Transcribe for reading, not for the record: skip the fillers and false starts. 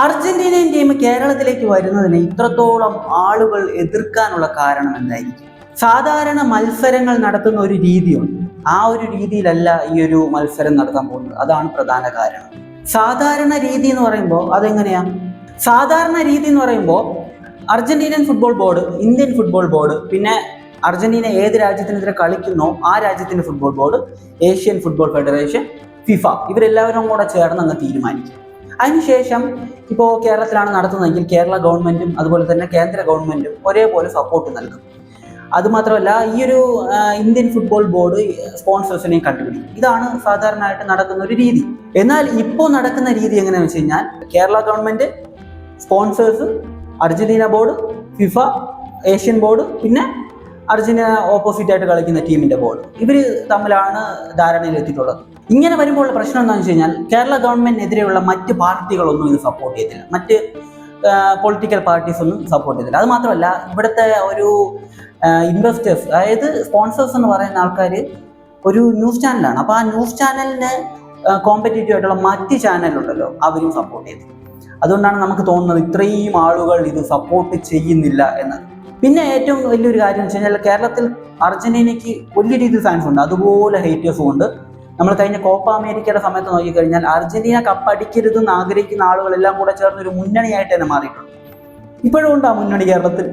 Argentinian team കേരളത്തിലേക്ക് വരുന്നതിന് ഇത്രത്തോളം ആളുകൾ എതിർക്കാനുള്ള കാരണം എന്തായിരിക്കും? സാധാരണ മത്സരങ്ങൾ നടത്തുന്ന ഒരു രീതിയുണ്ട്. ആ ഒരു രീതിയിലല്ല ഈ ഒരു മത്സരം നടത്താൻ പോകുന്നത്. അതാണ് പ്രധാന കാരണം. സാധാരണ രീതി എന്ന് പറയുമ്പോൾ അതെങ്ങനെയാ? സാധാരണ രീതി എന്ന് പറയുമ്പോൾ Argentinian football board, Indian football board, പിന്നെ അർജന്റീന ഏത് രാജ്യത്തിനെതിരെ കളിക്കുന്നോ ആ രാജ്യത്തിന്റെ football board, Asian football federation, FIFA, ഇവരെല്ലാവരും കൂടെ ചേർന്ന് അങ്ങ് തീരുമാനിക്കും. അതിനുശേഷം ഇപ്പോൾ കേരളത്തിലാണ് നടത്തുന്നതെങ്കിൽ കേരള ഗവൺമെന്റും അതുപോലെ തന്നെ കേന്ദ്ര ഗവൺമെന്റും ഒരേപോലെ സപ്പോർട്ട് നൽകും. അതുമാത്രമല്ല ഈ ഒരു ഇന്ത്യൻ ഫുട്ബോൾ ബോർഡ് സ്പോൺസേഴ്സിനെയും കണ്ടുപിടിക്കും. ഇതാണ് സാധാരണയായിട്ട് നടക്കുന്ന ഒരു രീതി. എന്നാൽ ഇപ്പോൾ നടക്കുന്ന രീതി എങ്ങനെയാണെന്ന് വെച്ച് കഴിഞ്ഞാൽ Kerala government, sponsors, Argentina board, FIFA, Asian board, പിന്നെ അർജന്റീന ഓപ്പോസിറ്റ് ആയിട്ട് കളിക്കുന്ന ടീമിന്റെ ബോർഡ്, ഇവർ തമ്മിലാണ് ധാരണയിലെത്തിയിട്ടുള്ളത്. ഇങ്ങനെ വരുമ്പോൾ പ്രശ്നം എന്താണെന്ന് വെച്ച് കഴിഞ്ഞാൽ കേരള ഗവൺമെന്റിനെതിരെയുള്ള മറ്റ് പാർട്ടികളൊന്നും ഇത് സപ്പോർട്ട് ചെയ്തില്ല, മറ്റ് പൊളിറ്റിക്കൽ പാർട്ടീസ് ഒന്നും സപ്പോർട്ട് ചെയ്തില്ല. അത് മാത്രമല്ല ഇവിടുത്തെ ഒരു ഇൻവെസ്റ്റേഴ്സ്, അതായത് സ്പോൺസേഴ്സ് എന്ന് പറയുന്ന ആൾക്കാർ ഒരു ന്യൂസ് ചാനലാണ്. അപ്പോൾ ആ ന്യൂസ് ചാനലിന് കോമ്പറ്റേറ്റീവ് ആയിട്ടുള്ള മറ്റ് ചാനലുണ്ടല്ലോ, അവരും സപ്പോർട്ട് ചെയ്തു. അതുകൊണ്ടാണ് നമുക്ക് തോന്നുന്നത് ഇത്രയും ആളുകൾ ഇത് സപ്പോർട്ട് ചെയ്യുന്നില്ല എന്നത്. പിന്നെ ഏറ്റവും വലിയൊരു കാര്യം എന്ന് വെച്ച് കഴിഞ്ഞാൽ കേരളത്തിൽ അർജന്റീനയ്ക്ക് വലിയ രീതിയിൽ ഫാൻസ് ഉണ്ട്, അതുപോലെ ഹേറ്റേഴ്സും ഉണ്ട്. നമ്മൾ കഴിഞ്ഞ കോപ്പ അമേരിക്കയുടെ സമയത്ത് നോക്കിക്കഴിഞ്ഞാൽ അർജന്റീന കപ്പടിക്കരുതെന്ന് ആഗ്രഹിക്കുന്ന ആളുകളെല്ലാം കൂടെ ചേർന്ന് ഒരു മുന്നണിയായിട്ട് തന്നെ മാറിയിട്ടുണ്ട്. ഇപ്പോഴും ഉണ്ട് ആ മുന്നണി കേരളത്തിൽ.